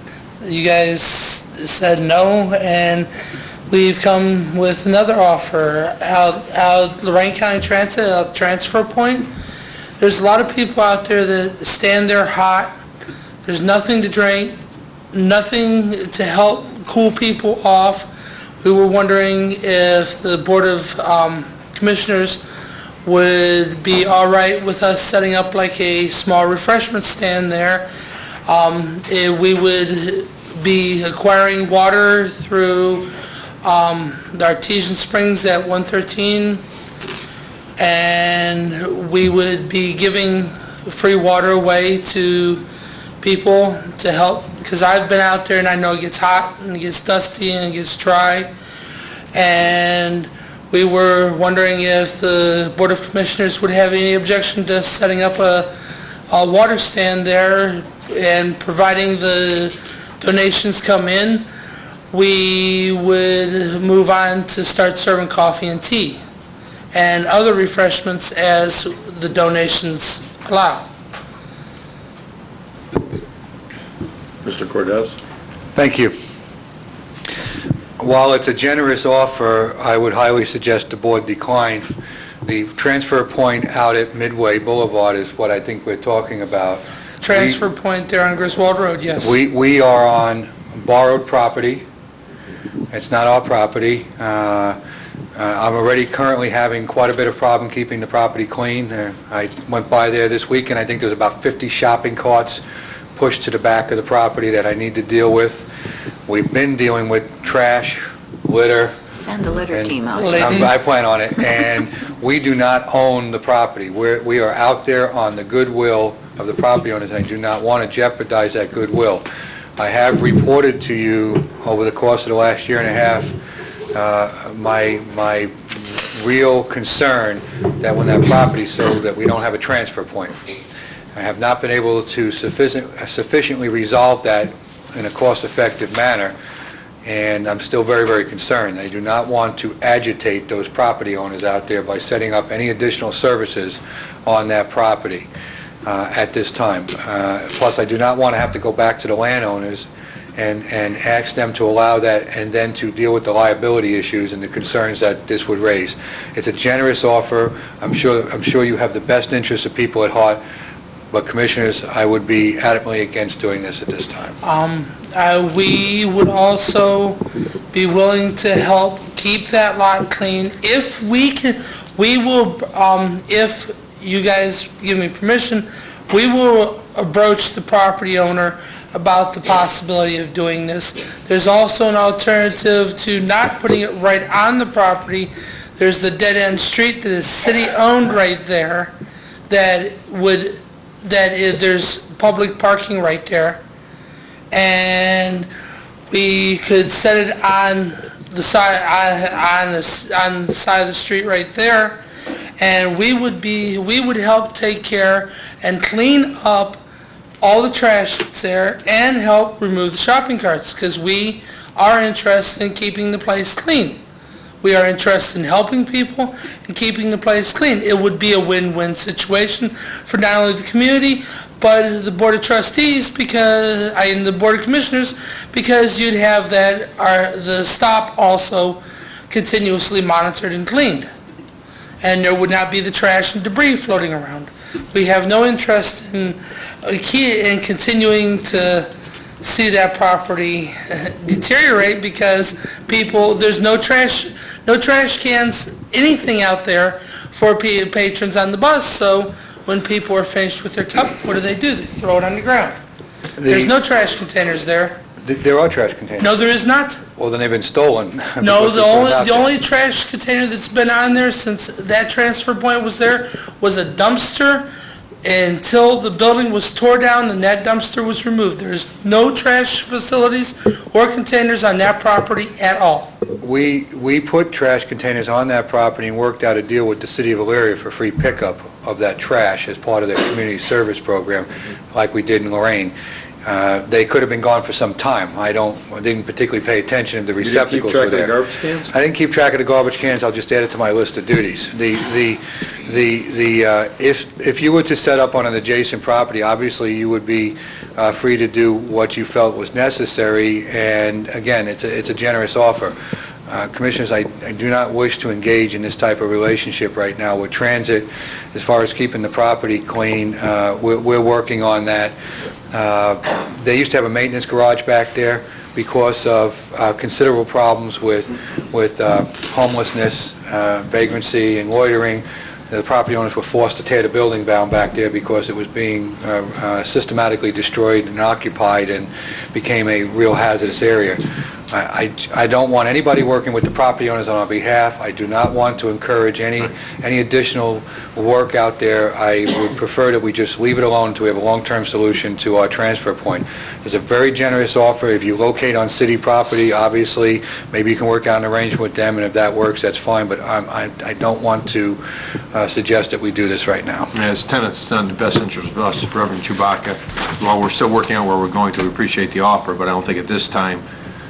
you guys said no, and we've come with another offer out Lorain County Transit, out Transfer Point. There's a lot of people out there that stand there hot. There's nothing to drink, nothing to help cool people off. We were wondering if the Board of Commissioners would be all right with us setting up like a small refreshment stand there. We would be acquiring water through the Artesian Springs at 113, and we would be giving free water away to people to help, because I've been out there and I know it gets hot and it gets dusty and it gets dry. And we were wondering if the Board of Commissioners would have any objection to setting up a water stand there, and providing the donations come in, we would move on to start serving coffee and tea and other refreshments as the donations allow. Mr. Cordez? Thank you. While it's a generous offer, I would highly suggest the board decline. The transfer point out at Midway Boulevard is what I think we're talking about. Transfer point there on Griswold Road, yes. We are on borrowed property. It's not our property. I'm already currently having quite a bit of problem keeping the property clean. I went by there this week, and I think there's about 50 shopping carts pushed to the back of the property that I need to deal with. We've been dealing with trash, litter. Send the litter team out. I plan on it. And we do not own the property. We are out there on the goodwill of the property owners, and I do not want to jeopardize that goodwill. I have reported to you over the course of the last year and a half my real concern that when that property sold, that we don't have a transfer point. I have not been able to sufficiently resolve that in a cost-effective manner, and I'm still very, very concerned. I do not want to agitate those property owners out there by setting up any additional services on that property at this time. Plus, I do not want to have to go back to the landowners and ask them to allow that, and then to deal with the liability issues and the concerns that this would raise. It's a generous offer. I'm sure you have the best interests of people at heart, but Commissioners, I would be adamantly against doing this at this time. We would also be willing to help keep that lot clean if we can. We will, if you guys give me permission, we will approach the property owner about the possibility of doing this. There's also an alternative to not putting it right on the property. There's the dead-end street that is city-owned right there there's public parking right there. And we could set it on the side on the side of the street right there, and we would help take care and clean up all the trash that's there and help remove the shopping carts, because we are interested in keeping the place clean. We are interested in helping people and keeping the place clean. It would be a win-win situation for not only the community, but the Board of Trustees, and the Board of Commissioners, because you'd have the stop also continuously monitored and cleaned. And there would not be the trash and debris floating around. We have no interest in continuing to see that property deteriorate, because there's no trash cans, anything out there for patrons on the bus. So when people are finished with their cup, what do? They throw it on the ground. There's no trash containers there. There are trash containers. No, there is not. Well, then they've been stolen. No, the only trash container that's been on there since that transfer point was there was a dumpster. Until the building was tore down and that dumpster was removed. There's no trash facilities or containers on that property at all. We put trash containers on that property and worked out a deal with the City of Elyria for free pickup of that trash as part of their community service program, like we did in Lorain. They could have been gone for some time. I didn't particularly pay attention if the receptacles were there. You didn't keep track of the garbage cans? I didn't keep track of the garbage cans. I'll just add it to my list of duties. If you were to set up on an adjacent property, obviously you would be free to do what you felt was necessary. And again, it's a generous offer. Commissioners, I do not wish to engage in this type of relationship right now with transit. As far as keeping the property clean, we're working on that. They used to have a maintenance garage back there. Because of considerable problems with homelessness, vagrancy, and loitering, the property owners were forced to tear the building down back there because it was being systematically destroyed and occupied and became a real hazardous area. I don't want anybody working with the property owners on our behalf. I do not want to encourage any additional work out there. I would prefer that we just leave it alone until we have a long-term solution to our transfer point. There's a very generous offer. If you locate on city property, obviously, maybe you can work out an arrangement with them, and if that works, that's fine, but I don't want to suggest that we do this right now. As tenants, it's in the best interest of us, Reverend Chewbacca. While we're still working on where we're going to, we appreciate the offer, but I don't think at this time,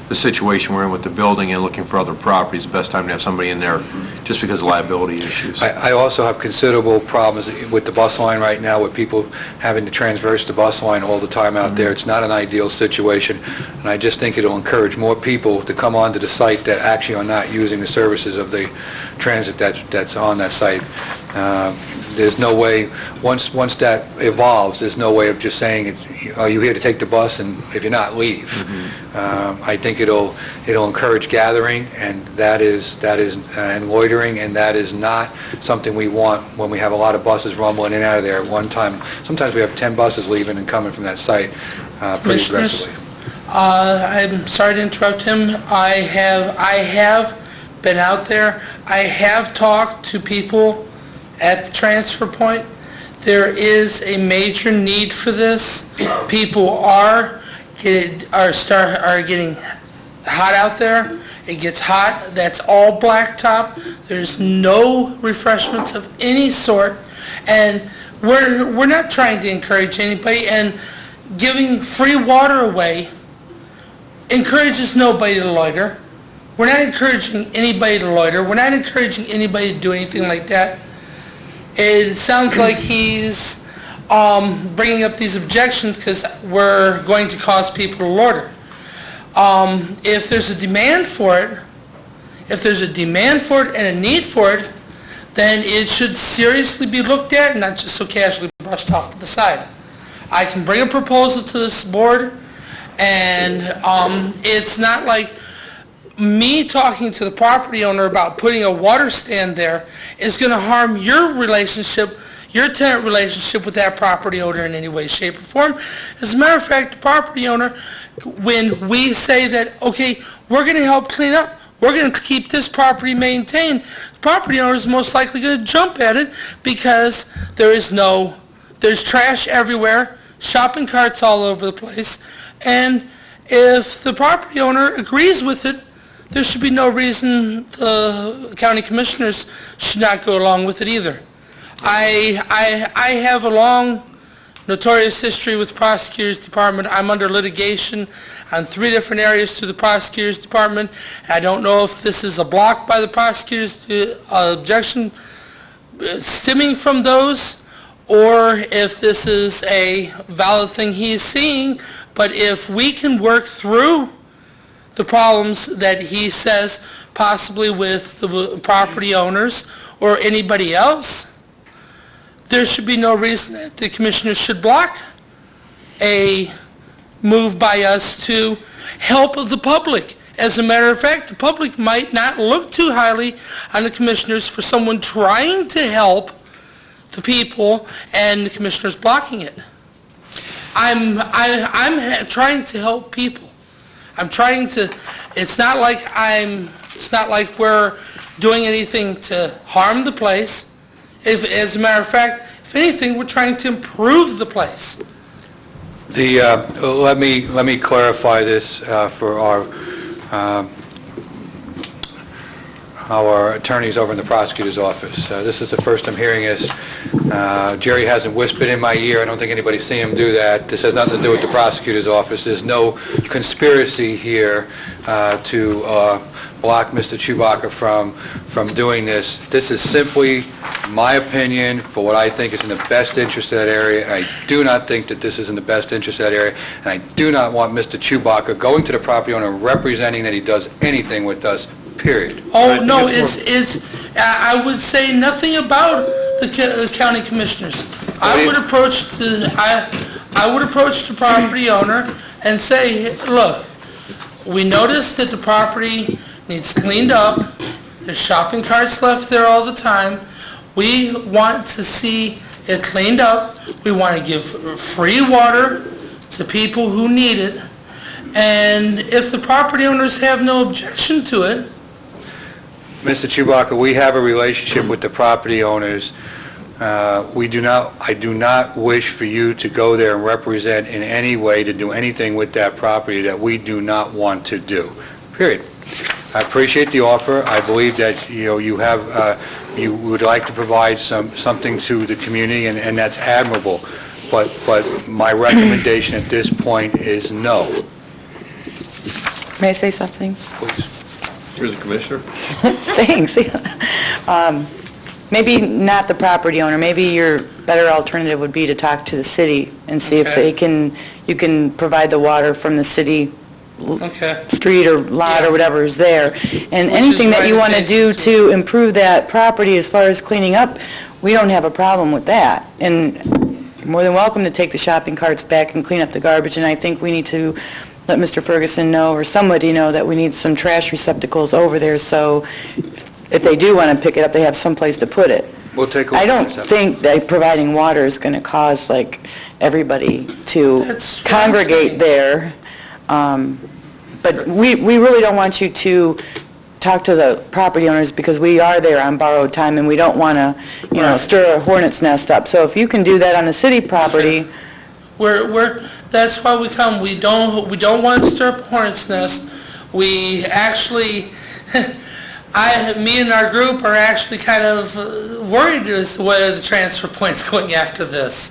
the situation we're in with the building and looking for other properties, the best time to have somebody in there just because of liability issues. I also have considerable problems with the bus line right now, with people having to transverse the bus line all the time out there. It's not an ideal situation, and I just think it'll encourage more people to come onto the site that actually are not using the services of the transit that's on that site. There's no way, once that evolves, there's no way of just saying, are you here to take the bus, and if you're not, leave. I think it'll encourage gathering, and that is and loitering, and that is not something we want when we have a lot of buses rumbling in and out of there at one time. Sometimes we have 10 buses leaving and coming from that site pretty aggressively. I'm sorry to interrupt him. I have been out there. I have talked to people at the transfer point. There is a major need for this. People are getting hot out there. It gets hot. That's all blacktop. There's no refreshments of any sort, and we're not trying to encourage anybody. And giving free water away encourages nobody to loiter. We're not encouraging anybody to loiter. We're not encouraging anybody to do anything like that. It sounds like he's bringing up these objections because we're going to cause people to loiter. If there's a demand for it, and a need for it, then it should seriously be looked at and not just so casually brushed off to the side. I can bring a proposal to this board, and it's not like me talking to the property owner about putting a water stand there is going to harm your relationship, your tenant relationship with that property owner in any way, shape, or form. As a matter of fact, the property owner, when we say that, okay, we're going to help clean up, we're going to keep this property maintained, the property owner is most likely going to jump at it because there's trash everywhere, shopping carts all over the place, and if the property owner agrees with it, there should be no reason the county commissioners should not go along with it either. I have a long, notorious history with the prosecutor's department. I'm under litigation on 3 different areas through the prosecutor's department. I don't know if this is a block by the prosecutor's objection stemming from those, or if this is a valid thing he's seeing. But if we can work through the problems that he says possibly with the property owners or anybody else, there should be no reason that the commissioners should block a move by us to help the public. As a matter of fact, the public might not look too highly on the commissioners for someone trying to help the people and the commissioners blocking it. I'm trying to help people. I'm trying to, it's not like we're doing anything to harm the place. As a matter of fact, if anything, we're trying to improve the place. Let me clarify this for our attorneys over in the prosecutor's office. This is the first I'm hearing this. Jerry hasn't whispered in my ear. I don't think anybody's seen him do that. This has nothing to do with the prosecutor's office. There's no conspiracy here to block Mr. Chewbacca from doing this. This is simply my opinion for what I think is in the best interest of that area. I do not think that this is in the best interest of that area, and I do not want Mr. Chewbacca going to the property owner representing that he does anything with us, period. Oh, no, I would say nothing about the county commissioners. I would approach the property owner and say, look, we noticed that the property needs cleaned up. There's shopping carts left there all the time. We want to see it cleaned up. We want to give free water to people who need it. And if the property owners have no objection to it, Mr. Chewbacca, we have a relationship with the property owners. I do not wish for you to go there and represent in any way to do anything with that property that we do not want to do, period. I appreciate the offer. I believe that, you would like to provide something to the community, and that's admirable. But my recommendation at this point is no. May I say something? Please. Here's the commissioner. Thanks. Maybe not the property owner. Maybe your better alternative would be to talk to the city and see if you can provide the water from the city street or lot or whatever is there. And anything that you want to do to improve that property as far as cleaning up, we don't have a problem with that. And you're more than welcome to take the shopping carts back and clean up the garbage. And I think we need to let Mr. Ferguson know, or somebody know, that we need some trash receptacles over there, so if they do want to pick it up, they have someplace to put it. We'll take a look I at don't this. think that providing water is going to cause, everybody to congregate there. But we really don't want you to talk to the property owners, because we are there on borrowed time, and we don't want to, stir a hornet's nest up. So if you can do that on the city property... That's why we come. We don't want to stir up a hornet's nest. We actually, me and our group are actually kind of worried as to whether the transfer point's going after this.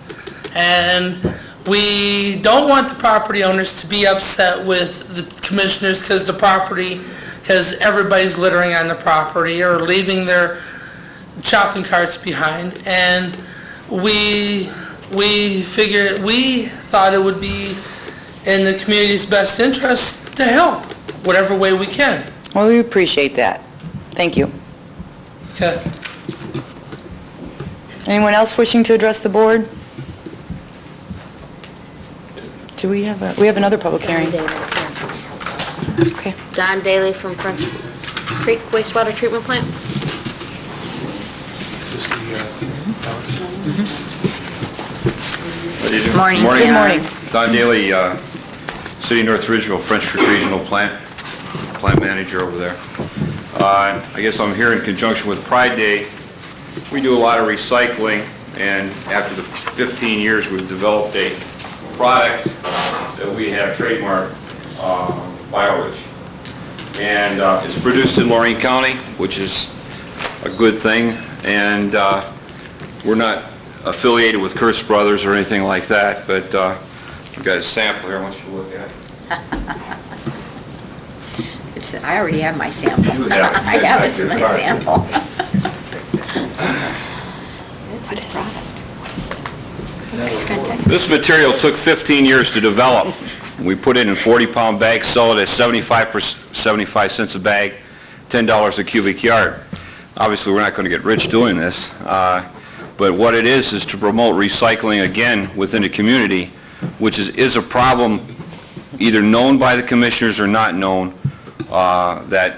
And we don't want the property owners to be upset with the commissioners because everybody's littering on the property or leaving their shopping carts behind. And we thought it would be in the community's best interest to help whatever way we can. Well, we appreciate that. Thank you. Okay. Anyone else wishing to address the board? Do we have we have another public hearing? Okay. Don Daly from French Creek Wastewater Treatment Plant. Morning. Good morning. Don Daly, City North Ridgeville, French Creek Regional Plant Manager over there. I guess I'm here in conjunction with Pride Day. We do a lot of recycling, and after the 15 years, we've developed a product that we have trademarked, BioRich. And it's produced in Lorain County, which is a good thing, and we're not affiliated with Kurtz Brothers or anything like that, but we've got a sample here I want you to look at. I already have my sample. You have it. I have my sample. It's his product. Nice contact. This material took 15 years to develop. We put it in 40-pound bags, sell it at 75 cents a bag, $10 a cubic yard. Obviously, we're not going to get rich doing this, but what it is to promote recycling again within the community, which is a problem either known by the commissioners or not known, that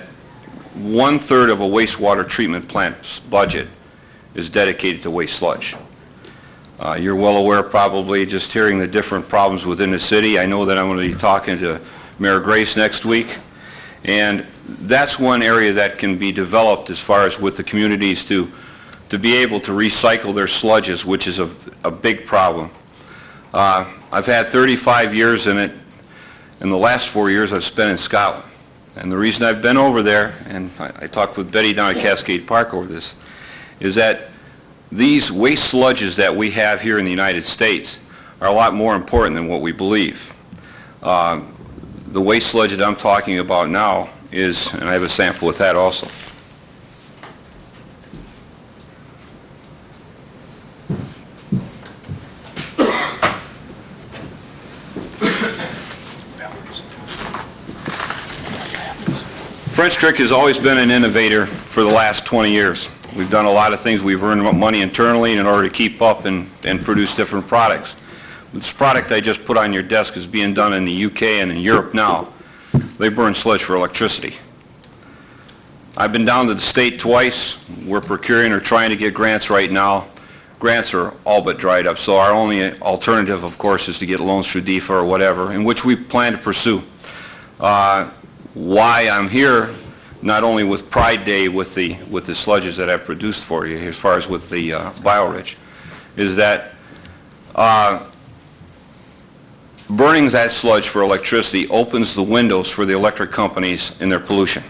1/3 of a wastewater treatment plant's budget is dedicated to waste sludge. You're well aware, probably, just hearing the different problems within the city. I know that I'm going to be talking to Mayor Grace next week, and that's one area that can be developed as far as with the communities to be able to recycle their sludges, which is a big problem. I've had 35 years in it, and the last 4 years I've spent in Scotland. And the reason I've been over there, and I talked with Betty down at Cascade Park over this, is that these waste sludges that we have here in the United States are a lot more important than what we believe. The waste sludge that I'm talking about now is, and I have a sample with that also. French Creek has always been an innovator for the last 20 years. We've done a lot of things. We've earned money internally in order to keep up and produce different products. This product I just put on your desk is being done in the UK and in Europe now. They burn sludge for electricity. I've been down to the state twice. We're procuring or trying to get grants right now. Grants are all but dried up, so our only alternative, of course, is to get loans through DEFA or whatever, in which we plan to pursue. why I'm here, not only with Pride Day with the sludges that I've produced for you, as far as with the BioRich, is that burning that sludge for electricity opens the windows for the electric companies in their pollution.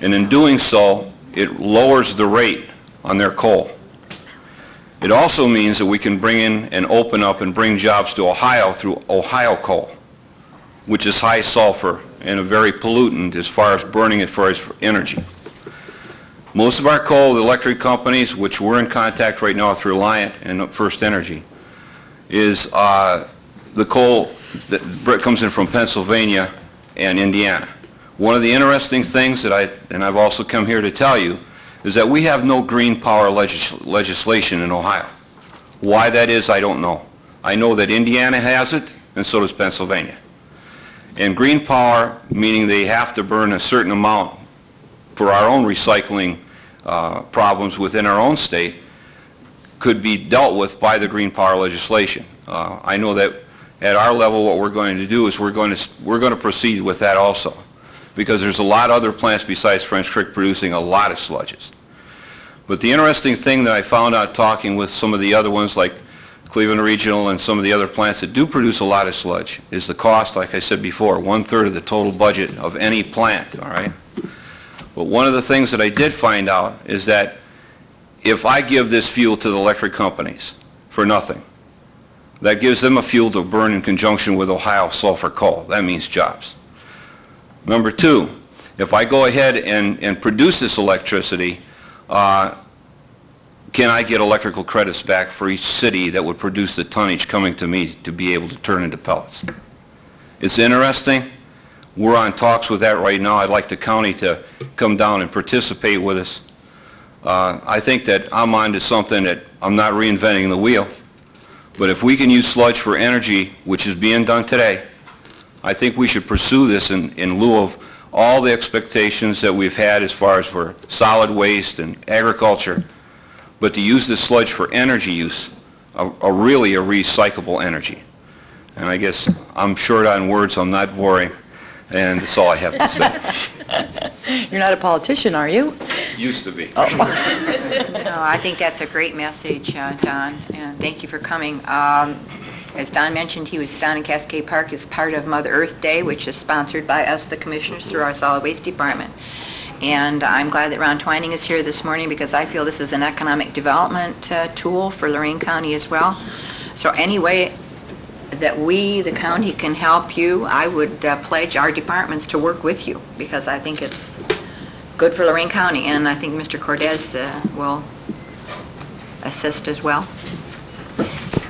And in doing so, it lowers the rate on their coal. It also means that we can bring in and open up and bring jobs to Ohio through Ohio coal, which is high sulfur and a very pollutant as far as burning it for energy. Most of our coal, the electric companies, which we're in contact right now with Reliant and First Energy, is the coal that comes in from Pennsylvania and Indiana. One of the interesting things that I've also come here to tell you, is that we have no green power legislation in Ohio. Why that is, I don't know. I know that Indiana has it, and so does Pennsylvania. And green power, meaning they have to burn a certain amount for our own recycling problems within our own state, could be dealt with by the green power legislation. I know that at our level, what we're going to do is we're going to proceed with that also, because there's a lot of other plants besides French Creek producing a lot of sludges. But the interesting thing that I found out talking with some of the other ones like Cleveland Regional and some of the other plants that do produce a lot of sludge is the cost, like I said before, 1/3 of the total budget of any plant, all right? But one of the things that I did find out is that if I give this fuel to the electric companies for nothing, that gives them a fuel to burn in conjunction with Ohio sulfur coal. That means jobs. Number two, if I go ahead and produce this electricity, can I get electrical credits back for each city that would produce the tonnage coming to me to be able to turn into pellets? It's interesting. We're on talks with that right now. I'd like the county to come down and participate with us. I think that I'm on to something that I'm not reinventing the wheel. But if we can use sludge for energy, which is being done today, I think we should pursue this in lieu of all the expectations that we've had as far as for solid waste and agriculture, but to use this sludge for energy use, really a recyclable energy. And I guess I'm short on words, I'm not boring, and that's all I have to say. You're not a politician, are you? Used to be. No, I think that's a great message, Don, and thank you for coming. As Don mentioned, he was down in Cascade Park as part of Mother Earth Day, which is sponsored by us, the commissioners, through our solid waste department. And I'm glad that Ron Twining is here this morning because I feel this is an economic development tool for Lorain County as well. So any way that we, the county, can help you, I would pledge our departments to work with you because I think it's good for Lorain County, and I think Mr. Cortez will assist as well.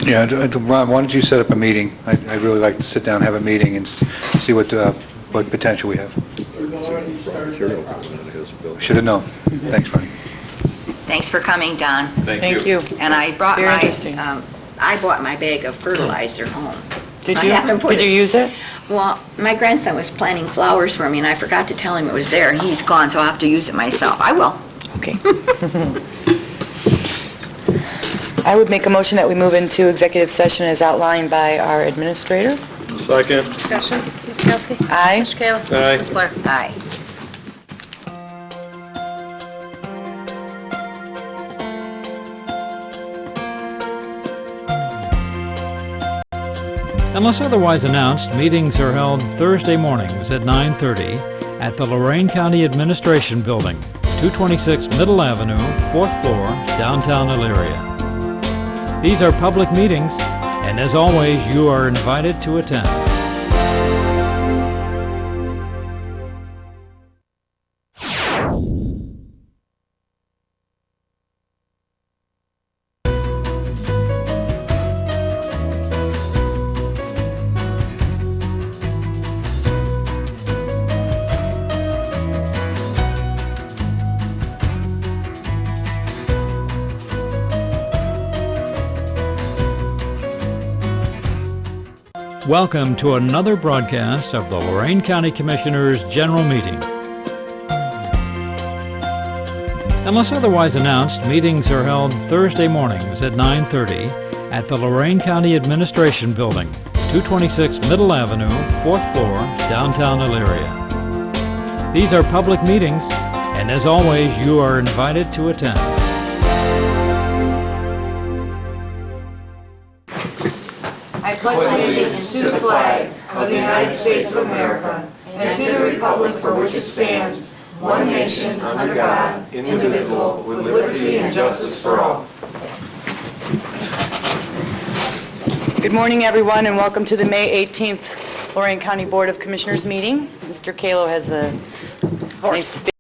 Yeah, Ron, why don't you set up a meeting? I'd really like to sit down and have a meeting and see what potential we have. Should have known. Thanks, Ronnie. Thanks for coming, Don. Thank you. And I brought Very interesting. I bought my bag of fertilizer home. Did I you? haven't put Did you use it? Well, my grandson was planting flowers for me, and I forgot to tell him it was there, and he's gone, so I'll have to use it myself. I will. Okay. I would make a motion that we move into executive session as outlined by our administrator. Second. Discussion. Ms. Kowski? Aye. Mr. Kayla? Aye. Ms. Blair? Aye. Unless otherwise announced, meetings are held Thursday mornings at 9:30 at the Lorain County Administration Building, 226 Middle Avenue, 4th floor, downtown Elyria. These are public meetings, and as always, you are invited to attend. Welcome to another broadcast of the Lorain County Commissioners' General Meeting. Unless otherwise announced, meetings are held Thursday mornings at 9:30 at the Lorain County Administration Building, 226 Middle Avenue, 4th floor, downtown Elyria. These are public meetings, and as always, you are invited to attend. I pledge allegiance to the flag of the United States of America and to the republic for which it stands, one nation, under God, indivisible, with liberty and justice for all. Good morning, everyone, and welcome to the May 18th Lorain County Board of Commissioners meeting. Mr. Kalo has a nice